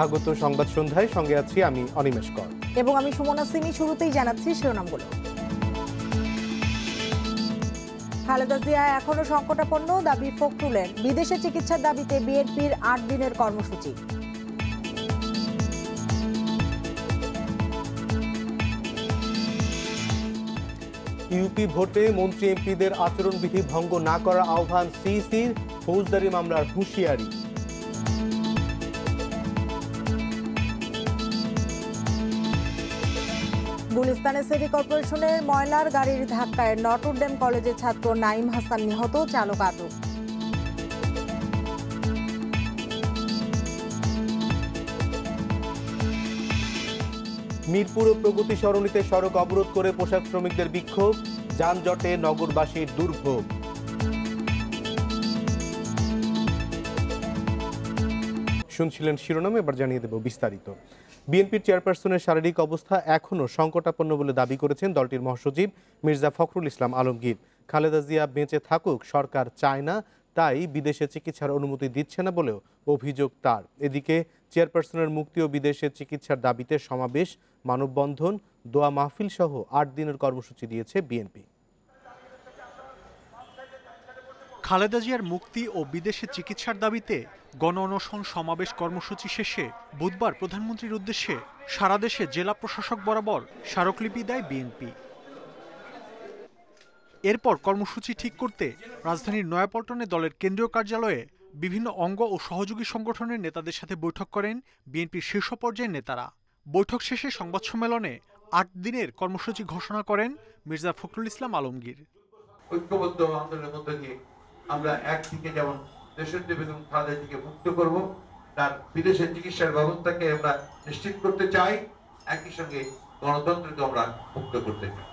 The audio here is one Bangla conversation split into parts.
স্বাগত সংবাদ সন্ধ্যায়, সঙ্গে আছি আমি অনিমেষ কর এবং আমি সুমনা সিমি। শুরুতেই জানাচ্ছি শিরোনামগুলো। খালেদা জিয়া এখনো সংকটাপন্ন, দাবি ফখরুলের। বিদেশে চিকিৎসার দাবিতে বিএনপির ৮ দিনের কর্মসূচি। ইউপি ভোটে মন্ত্রী এমপিদের আচরণবিধি ভঙ্গ না করার আহ্বান সিইসির, ফৌজদারি মামলার হুঁশিয়ারি। গুলিস্তানে সিটি কর্পোরেশনের ময়লার গাড়ির ধাক্কায় নটরডেম কলেজের ছাত্র নাইম হাসান নিহত, চালক আটক। মিরপুর ও প্রগতি সরণিতে সড়ক অবরোধ করে পোশাক শ্রমিকদের বিক্ষোভ, যানজটে নগরবাসীর দুর্ভোগ। শুনছিলেন শিরোনাম, এবার জানিয়ে দেব বিস্তারিত। বিএনপির চেয়ারপারসনের শারীরিক অবস্থা এখনও সংকটাপন্ন বলে দাবি করেছেন দলটির মহাসচিব মির্জা ফখরুল ইসলাম আলমগীর। খালেদা জিয়া বেঁচে থাকুক সরকার চায় না, তাই বিদেশে চিকিৎসার অনুমতি দিচ্ছে না বলেও অভিযোগ তার। এদিকে চেয়ারপারসনের মুক্তি ও বিদেশে চিকিৎসার দাবিতে সমাবেশ, মানববন্ধন, দোয়া মাহফিল সহ ৮ দিনের কর্মসূচি দিয়েছে বিএনপি। খালেদা জিয়ার মুক্তি ও বিদেশে চিকিৎসার দাবিতে গণ অনশন, সমাবেশ, কর্মসূচি শেষে বুধবার প্রধানমন্ত্রীর উদ্দেশ্যে সারা দেশে জেলা প্রশাসক বরাবর স্মারকলিপি দেয় বিএনপি। এরপর কর্মসূচি ঠিক করতে রাজধানীর নয়াপল্টনে দলের কেন্দ্রীয় কার্যালয়ে বিভিন্ন অঙ্গ ও সহযোগী সংগঠনের নেতাদের সাথে বৈঠক করেন বিএনপির শীর্ষ পর্যায়ের নেতারা। বৈঠক শেষে সংবাদ সম্মেলনে ৮ দিনের কর্মসূচি ঘোষণা করেন মির্জা ফখরুল ইসলাম আলমগীর। ঐক্যবদ্ধ আন্দোলনের মধ্যে দিয়ে আমরা একদিকে যেমন দেশের বেগম খালেদাকে মুক্ত করব, তার বিদেশে চিকিৎসার ব্যবস্থাকে আমরা নিশ্চিত করতে চাই, একই সঙ্গে গণতন্ত্রকে আমরা মুক্ত করতে চাই।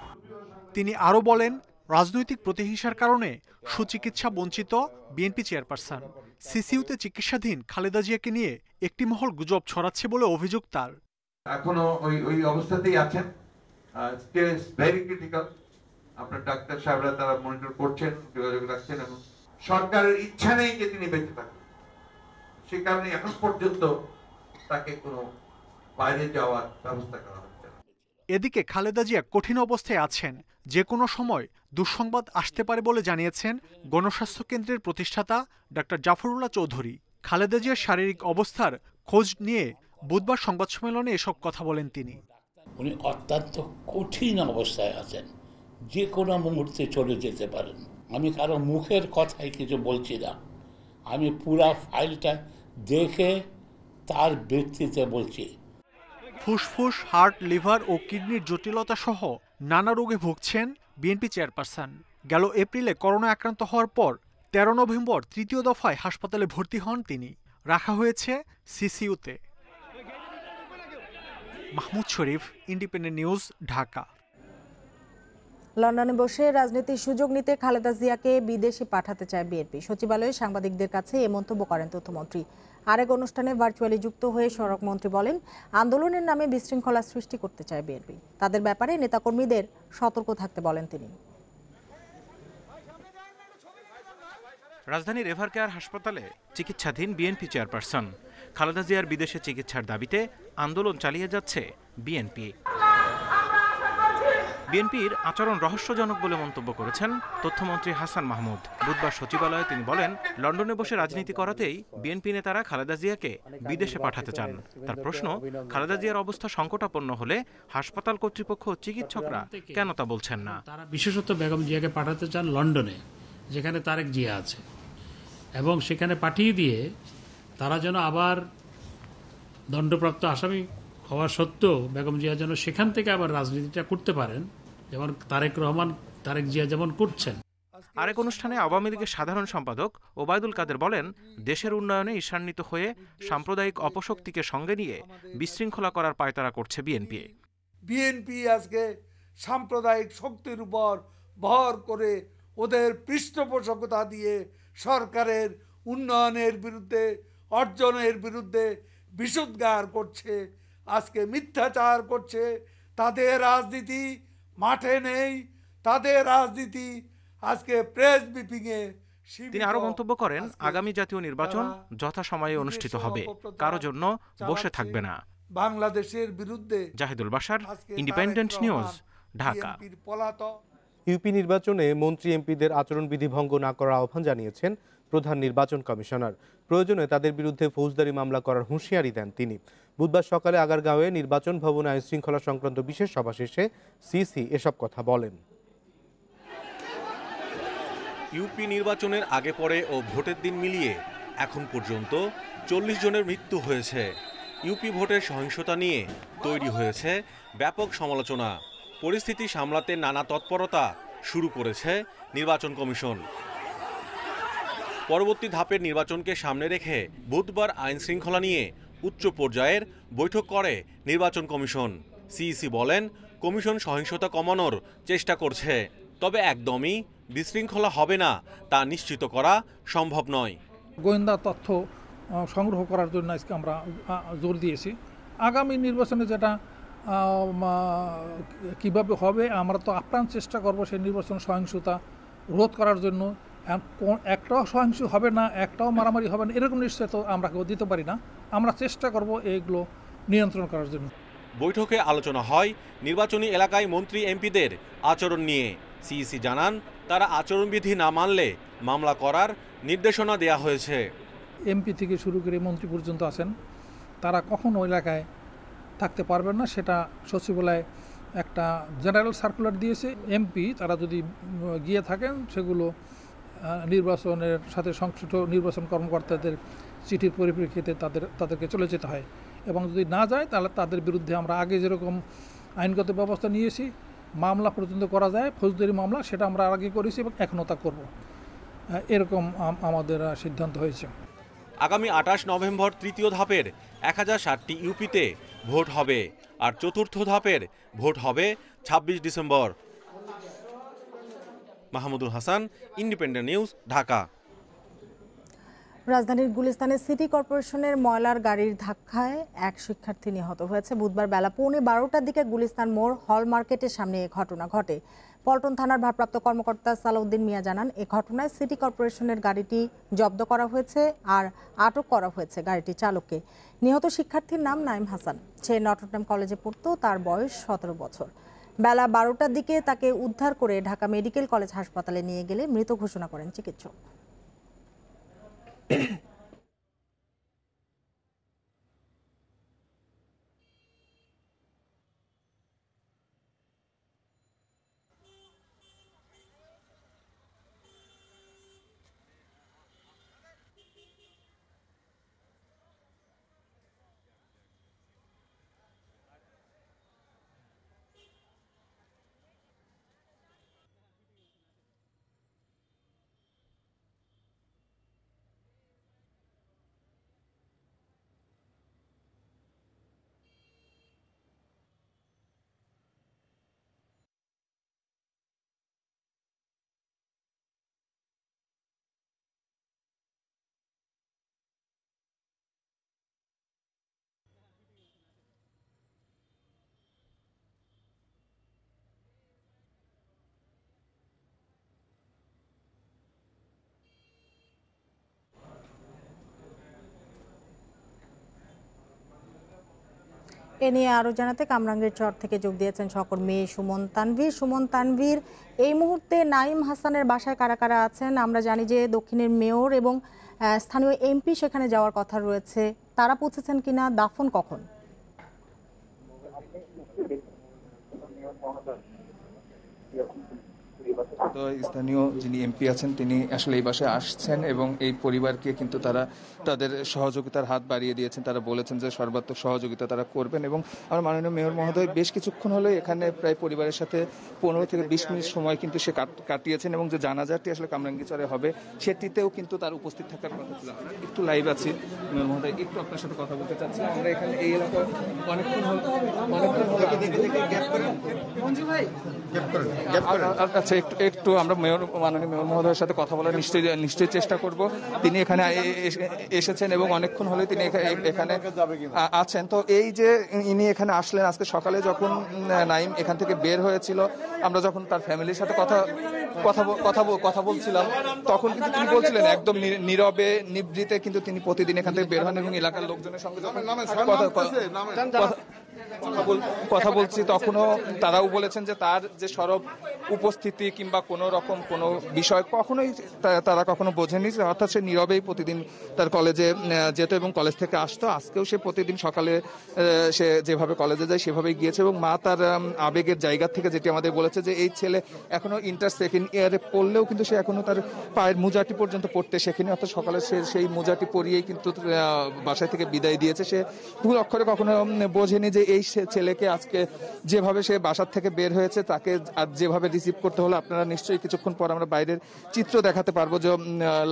তিনি আরও বলেন, রাজনৈতিক প্রতিহিংসার কারণে সুচিকিৎসা বঞ্চিত বিএনপি চেয়ারপারসন। সিসিইউতে চিকিৎসাধীন খালেদা জিয়াকে নিয়ে একটি মহল গুজব ছড়াচ্ছে বলে অভিযোগ তার। এখনো ওই অবস্থাতেই আছেন, স্টেজ ভেরি ক্রিটিক্যাল। আপনার ডাক্তার সাহেবরা তারা মনিটর করছেন, যোগাযোগ রাখছেন এবং সরকারের ইচ্ছা নেই যে তিনি বেঁচে থাকেন। সে কারণে এখন পর্যন্ত তাকে কোনো বাইরে যাওয়ার ব্যবস্থা করা হচ্ছে না। এদিকে খালেদা জিয়া কঠিন অবস্থায় আছেন, যে কোনো সময় দুঃসংবাদ আসতে পারে বলে জানিয়েছেন গণস্বাস্থ্য কেন্দ্রের প্রতিষ্ঠাতা ডাক্তার জাফরুল্লাহ চৌধুরী। খালেদা জিয়ার শারীরিক অবস্থার খোঁজ নিয়ে বুধবার সংবাদ সম্মেলনে এসব কথা বলেন তিনি। উনি অত্যন্ত কঠিন অবস্থায় আছেন, যে কোনো মুহূর্তে চলে যেতে পারেন। আমি কারো মুখের কথাই কিছু বলছি না, আমি পুরা ফাইলটা দেখে তার ব্যক্তিতে বলছি। ফুসফুস, হার্ট, লিভার ও কিডনির জটিলতা সহ নানা রোগে ভুগছেন বিএনপি চেয়ারপারসন। গেল এপ্রিলে করোনা আক্রান্ত হওয়ার পর ১৩ নভেম্বর তৃতীয় দফায় হাসপাতালে ভর্তি হন তিনি। রাখা হয়েছে সিসিইউতে। মাহমুদ শরীফ, ইন্ডিপেন্ডেন্ট নিউজ, ঢাকা। লন্ডনে বসে রাজনীতির সুযোগ নিতে খালেদা জিয়াকে বিদেশে পাঠাতে চায় বিএনপি। সচিবালয়ে সাংবাদিকদের কাছে এ মন্তব্য করেন তথ্যমন্ত্রী। আরেক অনুষ্ঠানে ভার্চুয়ালি যুক্ত হয়ে সড়কমন্ত্রী বলেন, আন্দোলনের নামে বিশৃঙ্খলা সৃষ্টি করতে চায় বিএনপি। তাদের ব্যাপারে নেতাকর্মীদের সতর্ক থাকতে বলেন তিনি। রাজধানীর এভারকেয়ার হাসপাতালে চিকিৎসাধীন বিএনপি চেয়ারপারসন খালেদা জিয়ার বিদেশে চিকিৎসার দাবিতে আন্দোলন চালিয়ে যাচ্ছে বিএনপি। বিএনপির আচরণ রহস্যজনক বলে মন্তব্য করেছেন তথ্যমন্ত্রী হাসান মাহমুদ। বুধবার সচিবালয়ে তিনি বলেন, লন্ডনে বসে রাজনীতি করাতেই বিএনপি নেতারা খালেদা জিয়াকে বিদেশে পাঠাতে চান। তার প্রশ্ন, খালেদা জিয়ার অবস্থা সংকটাপন্ন হলে হাসপাতাল কর্তৃপক্ষ ও চিকিৎসকরা কেন তা বলছেন না? তারা বিশেষত বেগম জিয়াকে পাঠাতে চান লন্ডনে, যেখানে তারেক জিয়া আছে, এবং সেখানে পাঠিয়ে দিয়ে তারা যেন আবার দণ্ডপ্রাপ্ত আসামি হওয়া সত্ত্বেও বেগম জিয়া যেন সেখান থেকে আবার রাজনীতিটা করতে পারেন, যেমন তারেক জিয়া যেমন করছেন। আরেক অনুষ্ঠানে আওয়ামী লীগের সাধারণ সম্পাদক ওবায়দুল কাদের বলেন, দেশের উন্নয়নে ঈর্ষান্বিত হয়ে সাম্প্রদায়িক অপশক্তিকে সঙ্গে নিয়ে বিশৃঙ্খলা করার পায়তারা করছে বিএনপি। বিএনপি আজকে সাম্প্রদায়িক শক্তির উপর ভর করে ওদের পৃষ্ঠপোষকতা দিয়ে সরকারের উন্নয়নের বিরুদ্ধে, অর্জনের বিরুদ্ধে বিষোদ্গার করছে, আজকে মিথ্যাচার করছে। তাদের রাজনীতি মাঠে নেই, তাদের রাজনীতি আজকে প্রেস ব্রিফিংয়ে তিনি আরও মন্তব্য করেন, আগামী জাতীয় নির্বাচন যথাসময়ে অনুষ্ঠিত হবে, কারো জন্য বসে থাকবে না। বাংলাদেশের বিরুদ্ধে Zahidul Bashar, Independent news, Dhaka. UP নির্বাচনে মন্ত্রী এমপিদের আচরণবিধি ভঙ্গ না করার আহ্বান জানিয়েছেন প্রধান নির্বাচন কমিশনার। প্রয়োজনে তাদের বিরুদ্ধে ফৌজদারি মামলা করার হুঁশিয়ারি দেন তিনি। বুধবার সকালে আগারগাঁওয়ে নির্বাচন ভবনে আইন শৃঙ্খলা সংক্রান্ত বিশেষ সভা শেষে সিসি এসব কথা বলেন। ইউপি নির্বাচনের আগে পরে ও ভোটের দিন মিলিয়ে এখন পর্যন্ত 40 জনের মৃত্যু হয়েছে। ইউপি ভোটের সহিংসতা নিয়ে তৈরি হয়েছে ব্যাপক সমালোচনা। পরিস্থিতি সামলাতে নানা তৎপরতা শুরু করেছে নির্বাচন কমিশন। পরবর্তী ধাপের নির্বাচনকে সামনে রেখে বুধবার আইন শৃঙ্খলা নিয়ে উচ্চ পর্যায়ের বৈঠক করে নির্বাচন কমিশন। সিইসি বলেন, কমিশন সহিংসতা কমানোর চেষ্টা করছে, তবে একদমই বিশৃঙ্খলা হবে না তা নিশ্চিত করা সম্ভব নয়। গোয়েন্দা তথ্য সংগ্রহ করার জন্য আজকে আমরা জোর দিয়েছি। আগামী নির্বাচনে যেটা কিভাবে হবে আমরা তো আপ্রাণ চেষ্টা করব সেই নির্বাচন সহিংসতা রোধ করার জন্য। একটাও সহিংস হবে না, একটাও মারামারি হবে না, এরকম নিশ্চয় তো আমরা কেউ দিতে পারি না। আমরা চেষ্টা করব এইগুলো নিয়ন্ত্রণ করার জন্য। বৈঠকে আলোচনা হয় নির্বাচনী এলাকায় মন্ত্রী এমপিদের আচরণ নিয়ে। সিইসি জানান, তারা আচরণবিধি না মানলে মামলা করার নির্দেশনা দেয়া হয়েছে। এমপি থেকে শুরু করে মন্ত্রী পর্যন্ত আছেন, তারা কখনো এলাকায় থাকতে পারবেন না। সেটা সচিবালয় একটা জেনারেল সার্কুলার দিয়েছে। এমপি তারা যদি গিয়ে থাকেন সেগুলো নির্বাচনের সাথে সংশ্লিষ্ট নির্বাচন কর্মকর্তাদের চিঠির পরিপ্রেক্ষিতে তাদেরকে চলে যেতে হয়, এবং যদি না যায় তাহলে তাদের বিরুদ্ধে আমরা আগে যেরকম আইনগত ব্যবস্থা নিয়েছি, মামলা পর্যন্ত করা যায়, ফৌজদারি মামলা, সেটা আমরা আগে করেছি এবং এখনও তা করব। এরকম আমাদের সিদ্ধান্ত হয়েছে। আগামী 28 নভেম্বর তৃতীয় ধাপের 1060টি ইউপিতে ভোট হবে, আর চতুর্থ ধাপের ভোট হবে 26 December. Mahmudul Hasan, independent news, Dhaka. রাজধানীর গুলিস্তানে সিটি কর্পোরেশনের ময়লার গাড়ির ধাক্কায় এক শিক্ষার্থী নিহত হয়েছে। বুধবার বেলা 11:15টার দিকে গুলিস্তান মোড় হল মার্কেটের সামনে এ ঘটনা ঘটে। পল্টন থানার ভারপ্রাপ্ত কর্মকর্তা সালাউদ্দিন মিয়া জানান, এ ঘটনায় সিটি কর্পোরেশনের গাড়িটি জব্দ করা হয়েছে আর আটক করা হয়েছে গাড়িটির চালককে। নিহত শিক্ষার্থীর নাম নাইম হাসান। সে নটরডেম কলেজে পড়তো, তার বয়স 17 বছর। বেলা 12টার দিকে তাকে উদ্ধার করে ঢাকা মেডিকেল কলেজ হাসপাতালে নিয়ে গেলে মৃত ঘোষণা করেন চিকিৎসক। এ নিয়ে আরো জানাতে কামরাঙ্গীর চর থেকে যোগ দিয়েছেন সহকর্মী সুমন তানভীর। সুমন তানভীর, এই মুহূর্তে নাইম হাসানের বাসায় কারা কারা আছেন? আমরা জানি যে দক্ষিণের মেয়র এবং স্থানীয় এমপি সেখানে যাওয়ার কথা রয়েছে, তারা পৌঁছেছেন কিনা? দাফন কখন? তো স্থানীয় যিনি এমপি আছেন তিনি আসলে এই বাসায় আসছেন এবং এই পরিবারকে কিন্তু তারা তাদের সহযোগিতার হাত বাড়িয়ে দিয়েছেন। তারা বলেছেন যে সর্বাত্মক সহযোগিতা তারা করবেন এবং আমার মাননীয় মেয়র মহোদয় বেশ কিছুক্ষণ হলো এখানে প্রায় পরিবারের সাথে 15 থেকে 20 মিনিট সময় কিন্তু সে কাটিয়েছেন এবং যে জানাজাটি আসলে কামরাঙ্গীরচরে হবে সেটিতেও কিন্তু তার উপস্থিত থাকার কথা ছিল। একটু লাইভ আছি মেয়র মহোদয়, একটু আপনার সাথে কথা বলতে চাচ্ছি। আমরা এখানে এই এলাকায় অনেকক্ষণ আচ্ছা, একটু আমরা মাননীয় মেয়র মহোদয়ের সাথে কথা বলার নিশ্চয়ই চেষ্টা করব। তিনি এখানে এসেছেন এবং অনেকক্ষণ হলে তিনি এখানে আছেন। তো এই যে ইনি এখানে আসলেন আজকে সকালে, যখন নাইম এখান থেকে বের হয়েছিল, আমরা যখন তার ফ্যামিলির সাথে কথা বলছিলাম, তখন কিন্তু তিনি বলছিলেন একদম নীরবে নিভৃতে কিন্তু তিনি প্রতিদিন এখান থেকে বের হন এবং এলাকার লোকজনের সঙ্গে কথা বলছি, তখনও তারাও বলেছেন যে তার যে সরব উপস্থিতি কিংবা কোনো রকম কোনো বিষয় কখনোই তারা কখনো বোঝেনি। অর্থাৎ সে নীরবেই প্রতিদিন তার কলেজে যেত এবং কলেজ থেকে আসতো। আজকেও সে প্রতিদিন সকালে সে যেভাবে কলেজে যায় সেভাবেই গিয়েছে এবং মা তার আবেগের জায়গা থেকে যেটি আমাদের বলেছে যে এই ছেলে এখনো ইন্টার সেকেন্ড ইয়ারে পড়লেও কিন্তু সে এখনো তার পায়ের মোজাটি পর্যন্ত পড়তে শেখেনি। অর্থাৎ সকালে সে সেই মোজাটি পরিয়েই কিন্তু বাসায় থেকে বিদায় দিয়েছে। সে ভুল অক্ষরে কখনো বোঝেনি যে এই ছেলেকে আজকে যেভাবে সে বাসার থেকে বের হয়েছে তাকে আর যেভাবে রিসিভ করতে হলো, আপনারা নিশ্চয়ই কিছুক্ষণ পর আমরা বাইরের চিত্র দেখাতে পারবো যে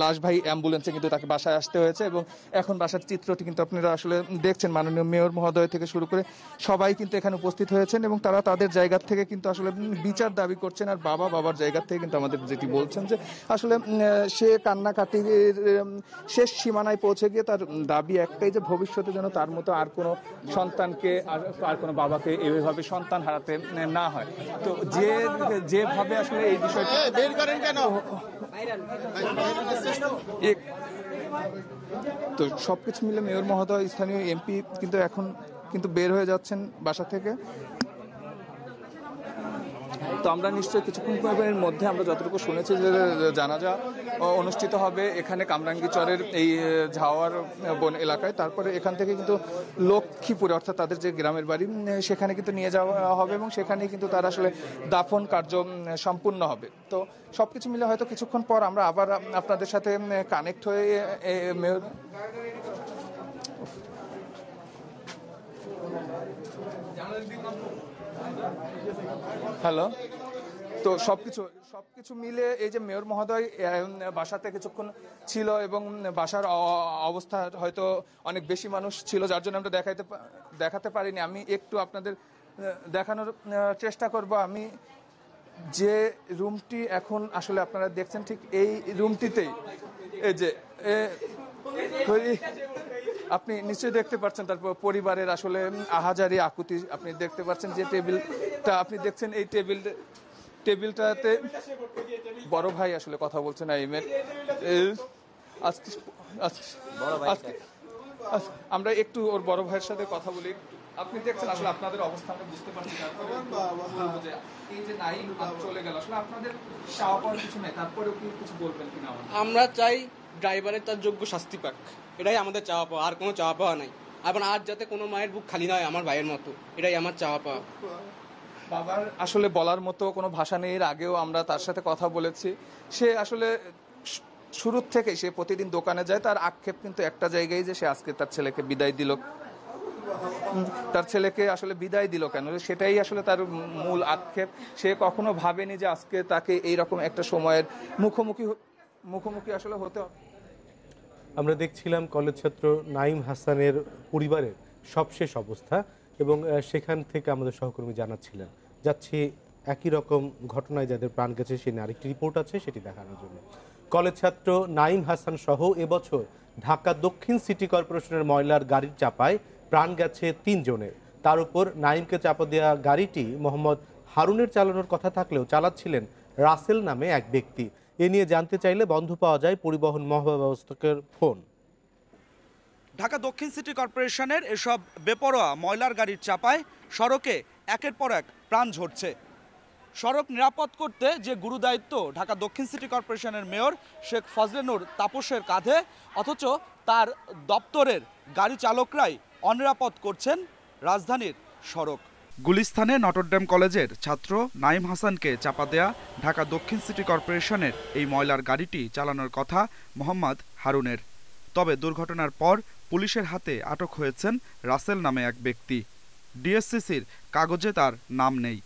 লাশ ভাই অ্যাম্বুলেন্সে কিন্তু তাকে বাসায় আসতে হয়েছে এবং এখন বাসার চিত্রটি কিন্তু আপনারা আসলে দেখছেন। মাননীয় মেয়র মহোদয় থেকে শুরু করে সবাই কিন্তু এখানে উপস্থিত হয়েছেন এবং তারা তাদের জায়গা থেকে কিন্তু আসলে বিচার দাবি করছেন। আর বাবার জায়গা থেকে কিন্তু আমাদের যেটি বলছেন যে আসলে সে কান্নাকাটির শেষ সীমানায় পৌঁছে গিয়ে তার দাবি একটাই যে ভবিষ্যতে যেন তার মতো আর কোনো সন্তানকে আর কোনো বাবাকে এভাবে সন্তান হারাতে না হয়। তো যেভাবে আসলে এই বিষয়টা বের করেন কেন, তো সবকিছু মিলে মেয়র মহোদয়, স্থানীয় এমপি কিন্তু এখন কিন্তু বের হয়ে যাচ্ছেন বাসা থেকে। তো আমরা নিশ্চয়ই কিছুক্ষণের মধ্যে আমরা যতটুকু শুনেছি যে জানাজা অনুষ্ঠিত হবে এখানে কামরাঙ্গীচরের এই ঝাওয়ার বন এলাকায়। তারপরে এখান থেকে কিন্তু লক্ষ্মীপুরে, অর্থাৎ তাদের যে গ্রামের বাড়ি, সেখানে কিন্তু নিয়ে যাওয়া হবে এবং সেখানে কিন্তু তার আসলে দাফন কার্য সম্পূর্ণ হবে। তো সবকিছু মিলে হয়তো কিছুক্ষণ পর আমরা আবার আপনাদের সাথে কানেক্ট হয়ে মেয়র হ্যালো। তো সবকিছু মিলে এই যে মেয়র মহোদয় বাসাতে কিছুক্ষণ ছিল এবং বাসার অবস্থা হয়তো অনেক বেশি মানুষ ছিল, যার জন্য আমরা দেখাতে পারিনি। আমি একটু আপনাদের দেখানোর চেষ্টা করব। আমি যে রুমটি এখন আসলে আপনারা দেখছেন, ঠিক এই রুমটিতেই এই যে আপনি নিশ্চয়ই দেখতে পাচ্ছেন তার পরিবারের আসলে আহাজারি আকুতি আপনি দেখতে পাচ্ছেন। যে টেবিলটা আপনি দেখছেন, এই টেবিলটাতে বড় ভাই আসলে কথা বলছেন নাইমের। আমরা একটু ওর বড় ভাইয়ের সাথে কথা বলি। আপনি দেখছেন আসলে আপনাদের অবস্থা আমরা বুঝতে পারছি। এই যে নাইম চলে গেল, আসলে আপনাদের চাওয়া পাওয়ার কিছু নেই, তারপরেও কি কিছু বলবেন কিনা? আমরা চাই ড্রাইভারের তার যোগ্য শাস্তি পাক, এটাই আমাদের চাওয়া পাওয়া, আর কোনো চাওয়া পাওয়া নাই। এবং আর যাতে কোনো মায়ের বুক খালি নয় আমার ভাইয়ের মতো, এটাই আমার চাওয়া পাওয়া। বাবার আসলে বলার মতো কোনো ভাষা নেই। এর আগেও আমরা তার সাথে কথা বলেছি। সে আসলে শুরু থেকে সে প্রতিদিন দোকানে যায়। তার আক্ষেপ কিন্তু একটা জায়গায় যে সে আজকে তার ছেলেকে বিদায় দিল, তার ছেলেকে আসলে বিদায় দিল কেন, সেটাই আসলে তার মূল আক্ষেপ। সে কখনো ভাবেনি যে আজকে তাকে এইরকম একটা সময়ের মুখোমুখি আসলে হতে হবে। আমরা দেখছিলাম কলেজ ছাত্র নাইম হাসানের পরিবারের সবশেষ অবস্থা এবং সেখান থেকে আমাদের সহকর্মী জানাচ্ছিলেন। যাচ্ছি একই রকম ঘটনায় যাদের প্রাণ গেছে সে নিয়ে আরেকটি রিপোর্ট আছে, সেটি দেখানোর জন্য। কলেজ ছাত্র নাইম হাসান সহ এবছর ঢাকা দক্ষিণ সিটি কর্পোরেশনের ময়লার গাড়ির চাপায় প্রাণ গেছে 3 জনের। তার উপর নাইমকে চাপা দেওয়া গাড়িটি মোহাম্মদ হারুনের চালানোর কথা থাকলেও চালাচ্ছিলেন রাসেল নামে এক ব্যক্তি। এ নিয়ে জানতে চাইলে বন্ধ পাওয়া যায় পরিবহন মহাব্যবস্থাপকের ফোন। ঢাকা দক্ষিণ সিটি কর্পোরেশনের এসব বেপরোয়া ময়লার গাড়ির চাপায় সড়কে একের পর এক প্রাণ ঝরছে। সড়ক নিরাপদ করতে যে গুরুদায়িত্ব ঢাকা দক্ষিণ সিটি কর্পোরেশনের মেয়র শেখ ফজলে নূর তাপসের কাঁধে, অথচ তার দপ্তরের গাড়ি চালকরাই অনিরাপদ করছেন রাজধানীর সড়ক। গুলিস্তানে নটরডেম কলেজের ছাত্র নাইম হাসানকে চাপা দেয়া ঢাকা দক্ষিণ সিটি কর্পোরেশনের এই ময়লার গাড়িটি চালানোর কথা মোহাম্মদ হারুনের। তবে দুর্ঘটনার পর পুলিশের হাতে আটক হয়েছেন রাসেল নামে এক ব্যক্তি। ডিএসসিসির কাগজে তার নাম নেই।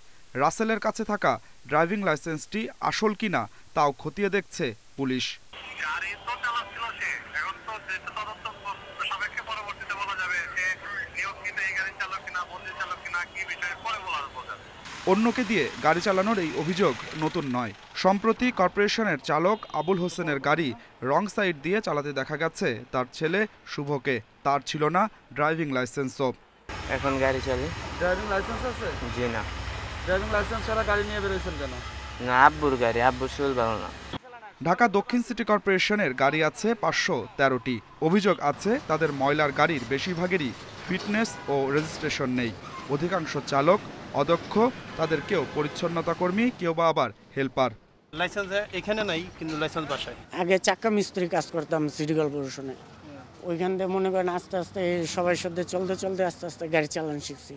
রাসেলের কাছে থাকা ড্রাইভিং লাইসেন্সটি আসল কিনা তাও খতিয়ে দেখছে পুলিশ। অন্যকে দিয়ে গাড়ি চালানোর এই অভিযোগ নতুন নয়। সম্প্রতি কর্পোরেশনের চালক আবুল হোসেনের গাড়ি রং সাইড দিয়ে চালাতে দেখা গেছে তার ছেলে শুভকে। তার ছিল না ড্রাইভিং লাইসেন্সও। এখন গাড়ি চলে। ড্রাইভিং লাইসেন্স আছে? জি না। ড্রাইভিং লাইসেন্স ছাড়া গাড়ি নিয়ে বেরোয়েছেন কেন? না, আব্বুর গাড়ি, আব্বুর শরীর ভালো না। ঢাকা দক্ষিণ সিটি কর্পোরেশনের গাড়ি আছে 513টি। অভিযোগ আছে তাদের ময়লার গাড়ির বেশিরভাগেরই ফিটনেস ও রেজিস্ট্রেশন নেই। অধিকাংশ চালক অদক্ষ, তাদের কেউ পরিচ্ছন্নতা কর্মী, কেউ বা আবার হেল্পার। লাইসেন্স এখানে নাই, কিন্তু লাইসেন্স বাসায়। আগে চাক্কা মিস্ত্রি কাজ করতাম সিটি কর্পোরেশনে। ওইখান থেকে মনে করেন আস্তে আস্তে সবাই সাথে চলতে চলতে আস্তে আস্তে গাড়ি চালানো শিখছি।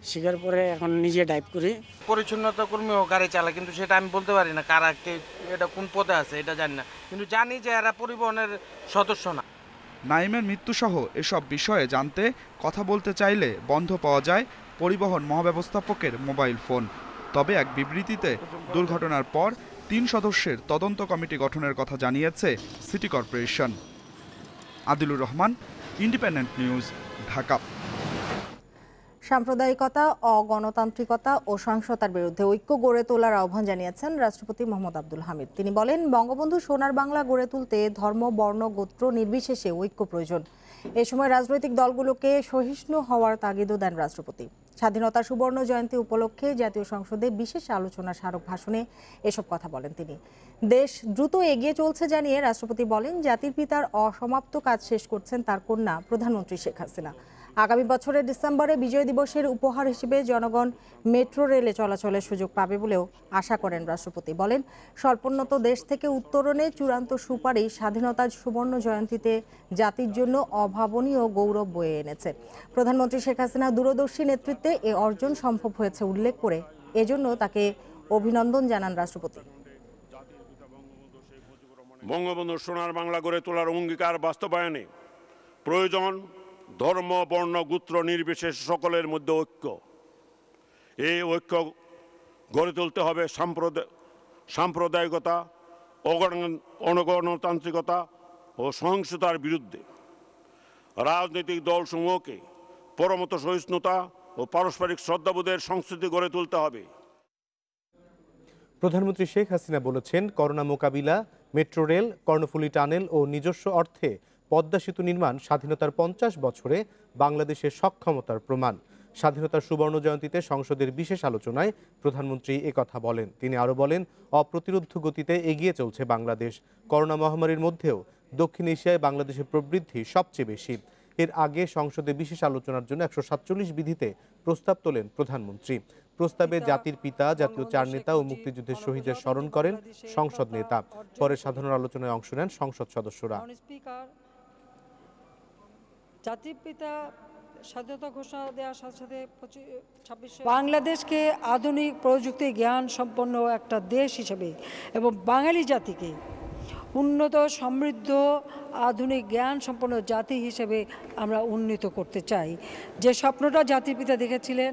শিখার পরে এখন নিজে ড্রাইভ করি। পরিচ্ছন্নতা কর্মীও গাড়ি চালায়, কিন্তু সেটা আমি বলতে পারি না কারা এটা কোন পদে আছে এটা জানি না, কিন্তু জানি যে এরা পরিবহনের সদস্য না। নাইমের মৃত্যুসহ এসব বিষয়ে জানতে কথা বলতে চাইলে বন্ধ পাওয়া যায় পরিবহন মহাব্যবস্থাপকের মোবাইল ফোন। তবে এক বিবৃতিতে দুর্ঘটনার পর 3 সদস্যের তদন্ত কমিটি গঠনের কথা জানিয়েছে city corporation. Adilur Rahman, independent news, Dhaka. সাম্প্রদায়িকতা, অগণতান্ত্রিকতা ও সহিংসতার বিরুদ্ধে ঐক্য গড়ে তোলার আহ্বান জানিয়েছেন রাষ্ট্রপতি মোহাম্মদ আব্দুল হামিদ। তিনি বলেন, বঙ্গবন্ধু সোনার বাংলা গড়ে তুলতে ধর্ম, বর্ণ, গোত্র নির্বিশেষে ঐক্য প্রয়োজন। এ সময় রাজনৈতিক দলগুলোকে সহিষ্ণু হওয়ার তাগিদও দেন রাষ্ট্রপতি। স্বাধীনতার সুবর্ণ জয়ন্তী উপলক্ষে জাতীয় সংসদে বিশেষ আলোচনা স্মারক ভাষণে এসব কথা বলেন তিনি। দেশ দ্রুত এগিয়ে চলছে জানিয়ে রাষ্ট্রপতি বলেন, জাতির পিতার অসমাপ্ত কাজ শেষ করছেন তার কন্যা প্রধানমন্ত্রী শেখ হাসিনা। আগামী বছরের ডিসেম্বরে বিজয় দিবসের উপহার হিসেবে জনগণ মেট্রো রেলে চলাচলের সুযোগ পাবে বলেও আশা করেন রাষ্ট্রপতি। বলেন, স্বল্পোন্নত দেশ থেকে উত্তরণে চূড়ান্ত সুপারিশ স্বাধীনতার সুবর্ণ জয়ন্তীতে জাতির জন্য অভাবনীয় গৌরব বয়ে এনেছে। প্রধানমন্ত্রী শেখ হাসিনা দূরদর্শী নেতৃত্বে এ অর্জন সম্ভব হয়েছে উল্লেখ করে এজন্য তাকে অভিনন্দন জানান রাষ্ট্রপতি। বঙ্গবন্ধু সোনার বাংলা গড়ে তোলার অঙ্গীকার বাস্তবায়নে প্রয়োজন ধর্ম, বর্ণ, গোত্র নির্বিশেষে সকলের মধ্যে ঐক্য। এই ঐক্য গড়ে তুলতে হবে সাম্প্রদায়িকতা, অগণতান্ত্রিকতা ও সহিংসতার বিরুদ্ধে। রাজনৈতিক দলসমূহকে পরমত সহিষ্ণুতা ও পারস্পরিক শ্রদ্ধাবোধের সংস্কৃতি গড়ে তুলতে হবে। প্রধানমন্ত্রী শেখ হাসিনা বলেছেন, করোনা মোকাবিলা, মেট্রো রেল, কর্ণফুলী টানেল ও নিজস্ব অর্থে পদ্মা সেতু নির্মাণ স্বাধীনতার 50 বছরে বাংলাদেশের সক্ষমতার প্রমাণ। স্বাধীনতার সুবর্ণ জয়ন্তীতে সংসদের বিশেষ আলোচনায় প্রধানমন্ত্রী একথা বলেন। তিনি আরও বলেন, অপ্রতিরোধ গতিতে এগিয়ে চলছে বাংলাদেশ। করোনা মহামারীর মধ্যেও দক্ষিণ এশিয়ায় বাংলাদেশের প্রবৃদ্ধি সবচেয়ে বেশি। এর আগে সংসদে বিশেষ আলোচনার জন্য 147 বিধিতে প্রস্তাব তোলেন প্রধানমন্ত্রী। প্রস্তাবে জাতির পিতা, জাতীয় 4 নেতা ও মুক্তিযুদ্ধের শহীদের স্মরণ করেন সংসদ নেতা। পরে সাধারণ আলোচনায় অংশ নেন সংসদ সদস্যরা। জাতির পিতা স্বাধীনতা ঘোষণা দেওয়ার সাথে সাথে বাংলাদেশকে আধুনিক প্রযুক্তি জ্ঞান সম্পন্ন একটা দেশ হিসেবে এবং বাঙালি জাতিকে উন্নত, সমৃদ্ধ, আধুনিক জ্ঞান সম্পন্ন জাতি হিসেবে আমরা উন্নীত করতে চাই। যে স্বপ্নটা জাতির পিতা দেখেছিলেন,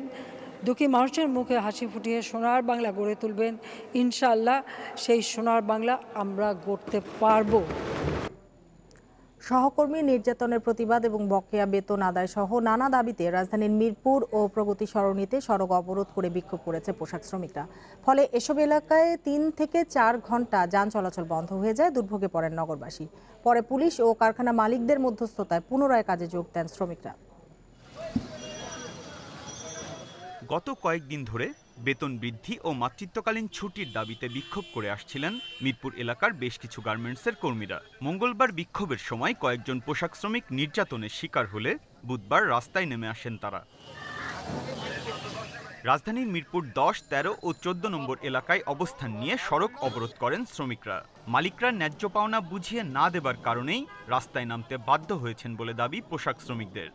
দুঃখী মানুষের মুখে হাসি ফুটিয়ে সোনার বাংলা গড়ে তুলবেন, ইনশাআল্লাহ সেই সোনার বাংলা আমরা গড়তে পারবো। সহকর্মী নির্যাতনের প্রতিবাদ এবং বকেয়া বেতন আদায় সহ নানা দাবিতে রাজধানীর মিরপুর ও প্রগতি সরণিতে সড়ক অবরোধ করে বিক্ষোভ করেছে পোশাক শ্রমিকরা। ফলে এসব এলাকায় 3 থেকে 4 ঘন্টা যান চলাচল বন্ধ হয়ে যায়, দুর্ভোগে পড়েন নগরবাসী। পরে পুলিশ ও কারখানা মালিকদের মধ্যস্থতায় পুনরায় কাজে যোগ দেন শ্রমিকরা। গত কয়েকদিন ধরে বেতন বৃদ্ধি ও মাতৃত্বকালীন ছুটির দাবিতে বিক্ষোভ করে আসছিলেন মিরপুর এলাকার বেশ কিছু গার্মেন্টসের কর্মীরা। মঙ্গলবার বিক্ষোভের সময় কয়েকজন পোশাক শ্রমিক নির্যাতনের শিকার হলে বুধবার রাস্তায় নেমে আসেন তারা। রাজধানীর মিরপুর 10, 13 ও 14 নম্বর এলাকায় অবস্থান নিয়ে সড়ক অবরোধ করেন শ্রমিকরা। মালিকরা ন্যায্য পাওনা বুঝিয়ে না দেবার কারণেই রাস্তায় নামতে বাধ্য হয়েছেন বলে দাবি পোশাক শ্রমিকদের।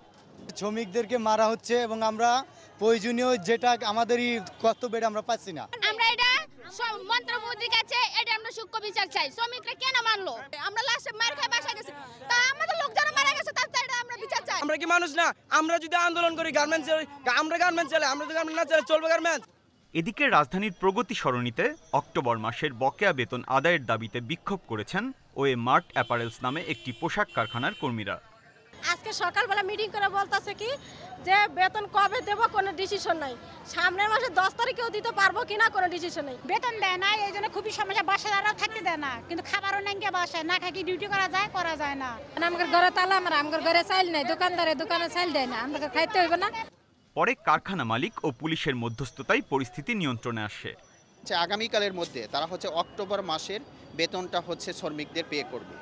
শ্রমিকদেরকে মারা হচ্ছে এবং আমরা প্রয়োজনীয় যেটা আমাদেরই কর্তব্য আমরা পাচ্ছি না। আমরা এটা মন্ত্রমন্ত্রীর কাছে এটা আমরা সূক্ষ্ম বিচার চাই। শ্রমিকরা কেন মারলো? আমরা লাস্টে মার খেয়ে বাসা গেছি, তা আমাদের লোক যারা মারা গেছে তার এটা আমরা বিচার চাই। আমরা কি মানুষ না? আমরা যদি আন্দোলন করি গার্মেন্টস, আমরা গার্মেন্টস চালাই, আমরা যদি গার্মেন্টস না চালাই চলবে গার্মেন্টস? এদিকে রাজধানীর প্রগতি সরণিতে অক্টোবর মাসের বকেয়া বেতন আদায়ের দাবিতে বিক্ষোভ করেছেন ওয়ে মার্ট অ্যাপারেলস নামে একটি পোশাক কারখানার কর্মীরা। আজকে সকালবেলা মিটিং করে বলতেছে কি যে বেতন কবে দেব কোনো ডিসিশন নাই, সামনের মাসে 10 তারিখেও দিতে পারবো কিনা কোনো ডিসিশন নেই। বেতন দেয় না, এই জন্য খুবই সমস্যা, বাসাদাররাও থাকতে দেয় না, কিন্তু খাবারও নেই বাসায়, না খাই কি ডিউটি করা যায় না। আমাদের ঘরে তালা মারা, আমাদের ঘরে চাইল নাই, দোকানে চাইল দেয় না, আমাদের খাইতে হইব না। পরে কারখানা মালিক ও পুলিশের মধ্যস্থতায় পরিস্থিতি নিয়ন্ত্রণে আসে। আগামীকালের মধ্যে তারা অক্টোবর মাসের বেতনটা শ্রমিকদের পে করবে।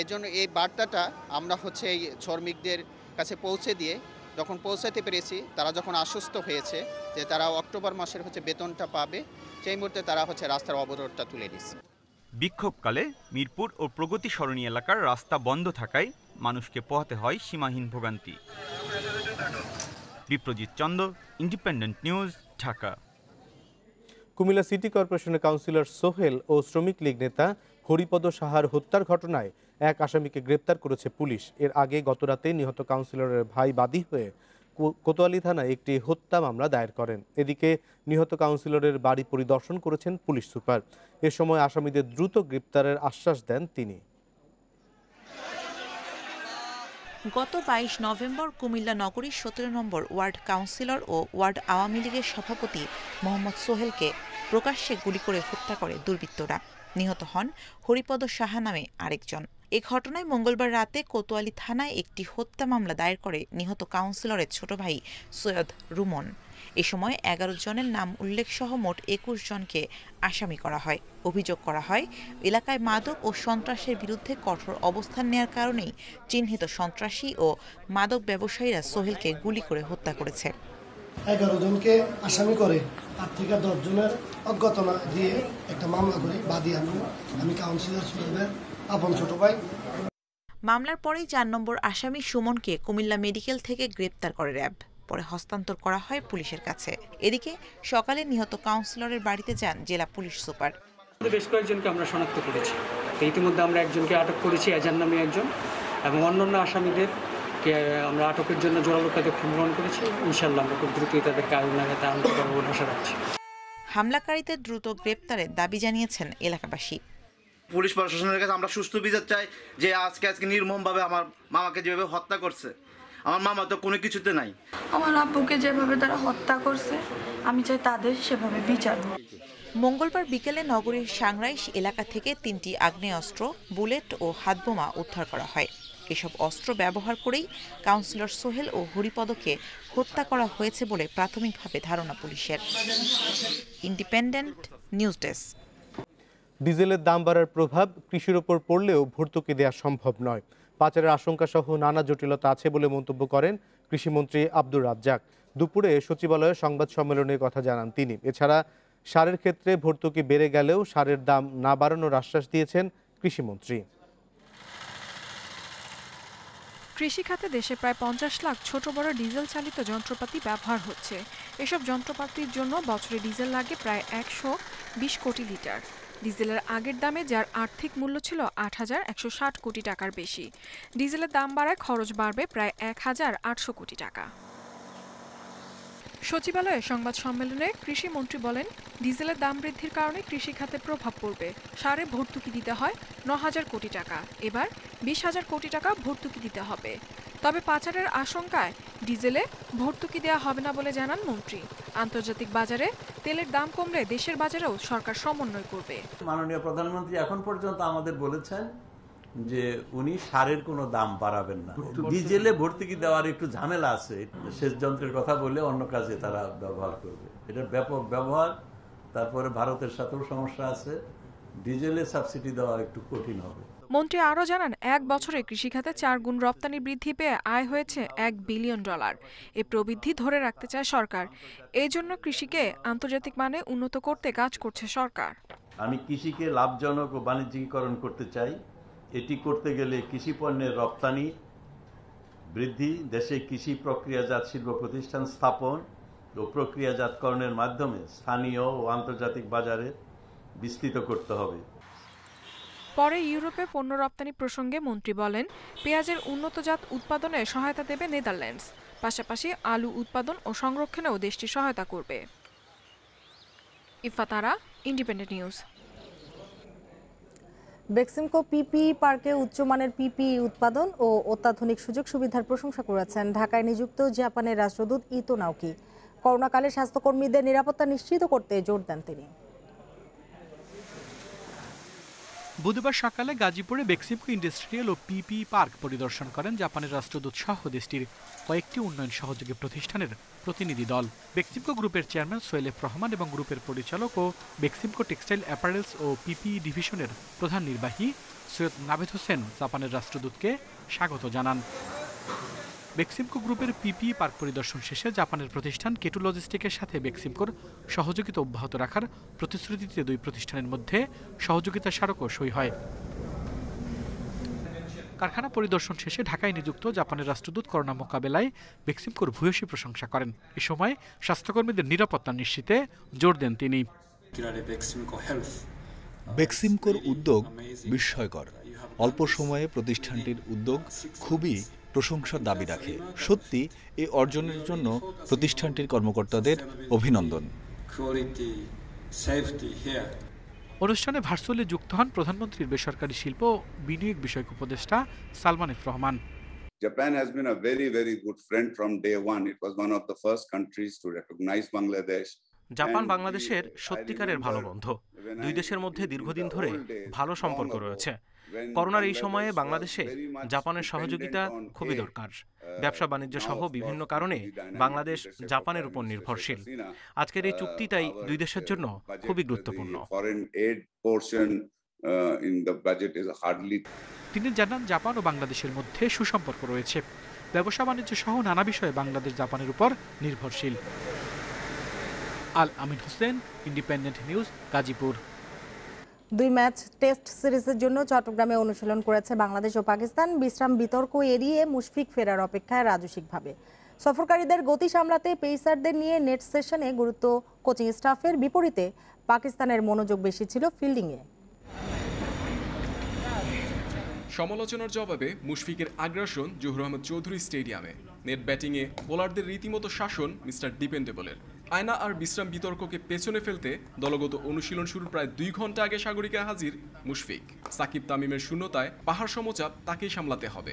এর জন্য এই বার্তাটা আমরা এই শ্রমিকদের কাছে পৌঁছে দিয়ে যখন পৌঁছাতে পেরেছি, তারা যখন আশ্বস্ত হয়েছে যে তারা অক্টোবর মাসের বেতনটা পাবে, সেই মুহূর্তে তারা রাস্তার অবরোধটা তুলে নিচ্ছে। বিক্ষোভকালে মিরপুর ও প্রগতি সরণি এলাকার রাস্তা বন্ধ থাকায় মানুষকে পোহাতে হয় সীমাহীন ভোগান্তি। Biprajit Chanda, Independent news, Dhaka. Comilla city কর্পোরেশনের কাউন্সিলর সোহেল ও শ্রমিক লীগ নেতা হরিপদ সাহার হত্যার ঘটনায় এক আসামিকে গ্রেপ্তার করেছে পুলিশ। এর আগে গতরাতে নিহত কাউন্সিলরের ভাই বাদী হয়ে কোতোয়ালি থানায় একটি হত্যা মামলা দায়ের করেন। এদিকে নিহত কাউন্সিলরের বাড়ি পরিদর্শন করেছেন পুলিশ সুপার। এ সময় আসামিদের দ্রুত গ্রেপ্তারের আশ্বাস দেন তিনি। গত 22 নভেম্বর কুমিল্লা নগরীর 17 নম্বর ওয়ার্ড কাউন্সিলর ও ওয়ার্ড আওয়ামী লীগের সভাপতি মোহাম্মদ সোহেলকে প্রকাশ্যে গুলি করে হত্যা করে দুর্বৃত্তরা। নিহত হন হরিপদ সাহা নামে আরেকজন। এ ঘটনায় মঙ্গলবার রাতে কোতোয়ালি থানায় একটি হত্যা মামলা দায়ের করে নিহত কাউন্সিলরের ছোট ভাই সৈয়দ রুমন। এ সময় 11 জনের নাম উল্লেখ সহ মোট 21 জনকে আসামি করা হয়। অভিযোগ করা হয় এলাকায় মাদক ও সন্ত্রাসের বিরুদ্ধে কঠোর অবস্থান নেয়ার কারণেই চিহ্নিত সন্ত্রাসী ও মাদক ব্যবসায়ীরা সোহেলকে গুলি করে হত্যা করেছে। 11 জনকে আসামি করে 8 থেকে 10 জনের অজ্ঞাতনা দিয়ে একটা মামলা করে বাদী আমি কাউন্সিলর সোহেলের আপন ছোট ভাই। মামলার পরেই 4 নম্বর আসামি সুমনকে কুমিল্লা মেডিকেল থেকে গ্রেপ্তার করে র্যাব, পরে হস্তান্তর করা হয় পুলিশের কাছে। এদিকে সকালে নিহত কাউন্সিলরের বাড়িতে যান জেলা পুলিশ সুপার। বেশ কয়েকজনকে আমরা শনাক্ত করেছি, ইতিমধ্যে আমরা একজনকে আটক করেছি, এজান নামে একজন, এবং অন্যান্য আসামিদেরকে আমরা আটকের জন্য জোরালো পদক্ষেপ গ্রহণ করেছি। ইনশাআল্লাহ আমরা খুব দ্রুতই তাদেরকে আইন নামে তা আনতে পারবো বলে আশা রাখছি। হামলাকারীদের দ্রুত গ্রেপ্তারের দাবি জানিয়েছেন এলাকাবাসী। পুলিশ প্রশাসনের কাছে আমরা সুষ্ঠু বিচার চাই, যে আজকে নির্মমভাবে আমার মামাকে যেভাবে হত্যা করছে, আমার মামা তো কোনো কিছুতে নাই। আমার আব্বুকে যেভাবে তারা হত্যা করছে, আমি চাই তাদের সেভাবে বিচার হোক। মঙ্গলবার বিকেলে নগরীর সাংরাইশ এলাকা থেকে 3টি আগ্নেয়াস্ত্র, বুলেট ও হাতবোমা উদ্ধার করা হয়। এসব অস্ত্র ব্যবহার করেই কাউন্সিলর সোহেল ও হরিপদকে হত্যা করা হয়েছে বলে প্রাথমিকভাবে ধারণা পুলিশের। Independent news desk. ডিজেলের দাম বাড়ার প্রভাব কৃষির ওপর পড়লেও ভর্তুকি দেওয়া সম্ভব নয়। পাচারের আশঙ্কা সহ নানা জটিলতা আছে বলে মন্তব্য করেন কৃষিমন্ত্রী আব্দুর রাজ্জাক। দুপুরে সচিবালয়ে সংবাদ সম্মেলনে কথা জানান তিনি। এছাড়া সারের ক্ষেত্রে ভর্তুকি বেড়ে গেলেও সারের দাম না বাড়ানোর আশ্বাস দিয়েছেন কৃষিমন্ত্রী। কৃষিখাতে দেশে প্রায় 50 লাখ ছোট বড় ডিজেল চালিত যন্ত্রপাতি ব্যবহার হচ্ছে। এসব যন্ত্রপাতির জন্য বছরে ডিজেল লাগে প্রায় 120 কোটি লিটার। ডিজেলের আগের দামে যার আর্থিক মূল্য ছিল 8,160 কোটি টাকার বেশি। ডিজেলের দাম বাড়ায় খরচ বাড়বে প্রায় 1,800 কোটি টাকা। সচিবালয়ে সংবাদ সম্মেলনে কৃষিমন্ত্রী বলেন, ডিজেলের দাম বৃদ্ধির কারণে কৃষিখাতে প্রভাব পড়বে। সারে ভর্তুকি দিতে হয় 9,000 কোটি টাকা, এবার 20,000 কোটি টাকা ভর্তুকি দিতে হবে। তবে পাচারের আশঙ্কায় ডিজেলে ভর্তুকি দেওয়া হবে না বলে জানান মন্ত্রী। আন্তর্জাতিক বাজারে তেলের দাম কমলে দেশের বাজারেও সরকার সমন্বয় করবে। মাননীয় প্রধানমন্ত্রী এখন পর্যন্ত আমাদের বলেছেন যে উনি সারের কোনো দাম বাড়াবেন না। ডিজেলে ভর্তুকি দেওয়ার একটু ঝামেলা আছে, সেচ যন্ত্রের কথা বলে অন্য কাজে তারা ব্যবহার করবে, এটা ব্যাপক ব্যবহার। তারপরে ভারতের সাথেও সমস্যা আছে, ডিজেলে সাবসিডি দেওয়া একটু কঠিন হবে। মন্ত্রী আরও জানান, 1 বছরে কৃষিখাতে 4 গুণ রপ্তানি বৃদ্ধি পেয়ে আয় হয়েছে $1 বিলিয়ন। এ প্রবৃদ্ধি ধরে রাখতে চায় সরকার। এই জন্য কৃষিকে আন্তর্জাতিক মানে উন্নত করতে কাজ করছে সরকার। আমি কৃষিকে লাভজনক ও বাণিজ্যিকীকরণ করতে চাই। এটি করতে গেলে কৃষি পণ্যের রপ্তানি বৃদ্ধি, দেশে কৃষি প্রক্রিয়াজাত শিল্প প্রতিষ্ঠান স্থাপন ও প্রক্রিয়াজাতকরণের মাধ্যমে স্থানীয় ও আন্তর্জাতিক বাজারে বিস্তৃত করতে হবে। পরে ইউরোপে পণ্য রপ্তানি প্রসঙ্গে মন্ত্রী বলেন, পেঁয়াজের উন্নতজাত উৎপাদনে সহায়তা দেবে নেদারল্যান্ডস, পাশাপাশি আলু উৎপাদন ও সংরক্ষণেও দেশটি সহায়তা করবে। ইফাত আরা, ইন্ডিপেন্ডেন্ট নিউজ। বেক্সিমকো পিপিই পার্কে উচ্চমানের পিপিই উৎপাদন ও অত্যাধুনিক সুযোগ সুবিধার প্রশংসা করেছেন ঢাকায় নিযুক্ত জাপানের রাষ্ট্রদূত ইতো নাওকি। করোনাকালে স্বাস্থ্যকর্মীদের নিরাপত্তা নিশ্চিত করতে জোর দেন তিনি। বুধবার সকালে গাজীপুরে বেক্সিমকো ইন্ডাস্ট্রিয়াল ও পিপিই পার্ক পরিদর্শন করেন জাপানের রাষ্ট্রদূত সহ দেশটির কয়েকটি উন্নয়ন সহযোগী প্রতিষ্ঠানের প্রতিনিধি দল। বেক্সিমকো গ্রুপের চেয়ারম্যান সোহেল এফ রহমান এবং গ্রুপের পরিচালক ও বেক্সিমকো টেক্সটাইল অ্যাপারেলস ও পিপিই ডিভিশনের প্রধান নির্বাহী সৈয়দ নাভেদ হোসেন জাপানের রাষ্ট্রদূতকে স্বাগত জানান। বেক্সিমকো গ্রুপের পিপিই পার্ক পরিদর্শন শেষে জাপানের প্রতিষ্ঠান কেটু লজিস্টিকের সাথে বেক্সিমকোর সহযোগিতা অব্যাহত রাখার প্রতিশ্রুতিতে দুই প্রতিষ্ঠানের মধ্যে সহযোগিতা স্মারকও সই হয়। কারখানা পরিদর্শন শেষে ঢাকায় নিযুক্ত জাপানের রাষ্ট্রদূত করোনা মোকাবেলায় বেক্সিমকোর ভূয়সী প্রশংসা করেন। এ সময় স্বাস্থ্যকর্মীদের নিরাপত্তা নিশ্চিতে জোর দেন তিনি। বেক্সিমকোর উদ্যোগ বিস্ময়কর। অল্প সময়ে প্রতিষ্ঠানটির উদ্যোগ খুবই প্রশংসার দাবি রাখে। সত্যি এই অর্জনের জন্য প্রতিষ্ঠানটির কর্মকর্তাদের অভিনন্দন। অনুষ্ঠানে ভার্চুয়ালি যুক্ত হন প্রধানমন্ত্রীর বেসরকারি শিল্প ও বিনিয়োগ বিষয়ক উপদেষ্টা Salman F Rahman. Japan has been a very, very good friend from day one. It was one of the first countries to recognize Bangladesh. Japan বাংলাদেশের সত্যিকারের ভালো বন্ধু। দুই দেশের মধ্যে দীর্ঘদিন ধরে ভালো সম্পর্ক রয়েছে। করোনার এই সময়ে বাংলাদেশে জাপানের সহযোগিতা খুবই দরকার। ব্যবসা বাণিজ্য সহ বিভিন্ন কারণে বাংলাদেশ জাপানের উপর নির্ভরশীল। আজকের এই চুক্তিটাই দুই দেশের জন্য খুবই গুরুত্বপূর্ণ। তিনি জানান জাপান ও বাংলাদেশের মধ্যে সুসম্পর্ক রয়েছে। ব্যবসা বাণিজ্য সহ নানা বিষয়ে বাংলাদেশ জাপানের উপর নির্ভরশীল। Al Amin Hossain, independent news, Gazipur. 2 match test সিরিজের জন্য চট্টগ্রামে অনুশীলন করেছে বাংলাদেশ ও পাকিস্তান। বিশ্রাম বিতর্ক এড়িয়ে মুশফিক ফেরার অপেক্ষায় রাজস্বিকভাবে। সফরকারীদের গতি সামলাতে পেসারদের নিয়ে নেট সেশনে গুরুত্ব কোচিং স্টাফের বিপরীতে পাকিস্তানের মনোযোগ বেশি ছিল ফিল্ডিংয়ে। সমালোচনার জবাবে মুশফিকের আগ্রাসন জহুর আহমেদ চৌধুরী স্টেডিয়ামে। নেট ব্যাটিংয়ে বোলারদের রীতিমতো শাসন মিস্টার ডিপেন্ডেবলের। আয়না আর বিশ্রাম বিতর্ককে পেছনে ফেলতে দলগত অনুশীলন শুরুর প্রায় 2 ঘন্টা আগে সাগরিকায় হাজির মুশফিক। সাকিব তামিমের শূন্যতায় পাহাড় সমচাপ তাকেই সামলাতে হবে।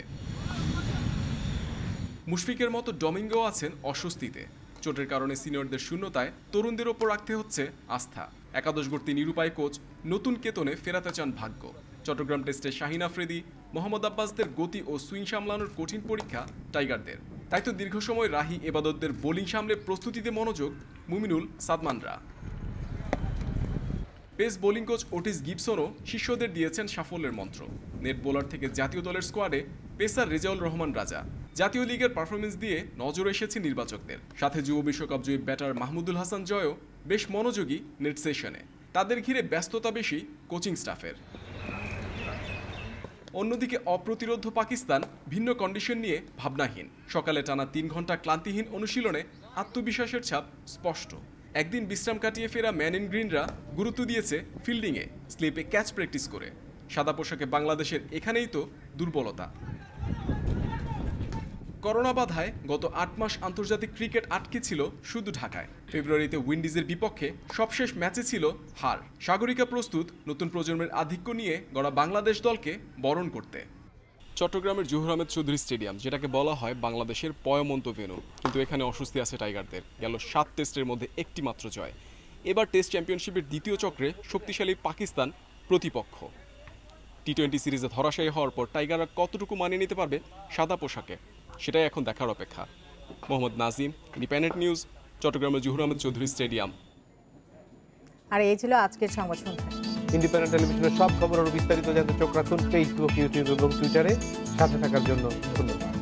মুশফিকের মতো ডমিঙ্গো আছেন অস্বস্তিতে। চোটের কারণে সিনিয়রদের শূন্যতায় তরুণদের ওপর রাখতে হচ্ছে আস্থা। একাদশ গড়তি নিরুপায় কোচ নতুন কেতনে ফেরাতে চান ভাগ্য। চট্টগ্রাম টেস্টে শাহিন আফ্রিদি, মোহাম্মদ আব্বাসদের গতি ও সুইং সামলানোর কঠিন পরীক্ষা টাইগারদের। তাই তো দীর্ঘ সময় রাহি এবাদতদের বোলিং সামলে প্রস্তুতিতে মনোযোগ মুমিনুল সাদমানরা। পেস বোলিং কোচ ওটিস গিবসনও শিষ্যদের দিয়েছেন সাফল্যের মন্ত্র। নেট বোলার থেকে জাতীয় দলের স্কোয়াডে পেসার রেজাউল রহমান রাজা। জাতীয় লিগের পারফরমেন্স দিয়ে নজর এসেছে নির্বাচকদের। সাথে যুব বিশ্বকাপ জয়ী ব্যাটার মাহমুদুল হাসান জয়ও বেশ মনোযোগী নেট সেশনে। তাদের ঘিরে ব্যস্ততা বেশি কোচিং স্টাফের। অন্যদিকে অপ্রতিরোধ্য পাকিস্তান ভিন্ন কন্ডিশন নিয়ে ভাবনাহীন। সকালে টানা 3 ঘন্টা ক্লান্তিহীন অনুশীলনে আত্মবিশ্বাসের ছাপ স্পষ্ট। একদিন বিশ্রাম কাটিয়ে ফেরা ম্যান ইন গ্রিনরা গুরুত্ব দিয়েছে ফিল্ডিংয়ে, স্লিপে ক্যাচ প্র্যাকটিস করে। সাদা পোশাকে বাংলাদেশের এখানেই তো দুর্বলতা। করোনা বাধায় গত 8 মাস আন্তর্জাতিক ক্রিকেট আটকে ছিল শুধু ঢাকায়। ফেব্রুয়ারিতে উইন্ডিজের বিপক্ষে সবশেষ ম্যাচে ছিল হার। সাগরিকা প্রস্তুত নতুন প্রজন্মের আধিক্য নিয়ে গড়া বাংলাদেশ দলকে বরণ করতে। চট্টগ্রামের জহুর আহমেদ চৌধুরী স্টেডিয়াম, যেটাকে বলা হয় বাংলাদেশের পয়মন্ত ভেন্যু, কিন্তু এখানে অস্বস্তি আছে টাইগারদের। গেল 7 টেস্টের মধ্যে একটি মাত্র জয়। এবার টেস্ট চ্যাম্পিয়নশিপের দ্বিতীয় চক্রে শক্তিশালী পাকিস্তান প্রতিপক্ষ। টি-20 সিরিজে ধরাশায়ী হওয়ার পর টাইগাররা কতটুকু মানিয়ে নিতে পারবে সাদা পোশাকে, সেটাই এখন দেখার অপেক্ষা। মোহাম্মদ নাজিম, ইন্ডিপেন্ডেন্ট নিউজ, চট্টগ্রামের জহুর আহমেদ চৌধুরী স্টেডিয়াম। আর এই ছিল আজকের সংবাদ সন্ধ্যা। ইন্ডিপেন্ডেন্ট টেলিভিশনের সব খবর ও বিস্তারিত জানতে চোখ রাখুন ফেসবুক, ইউটিউব এবং টুইটারে। সাথে থাকার জন্য ধন্যবাদ।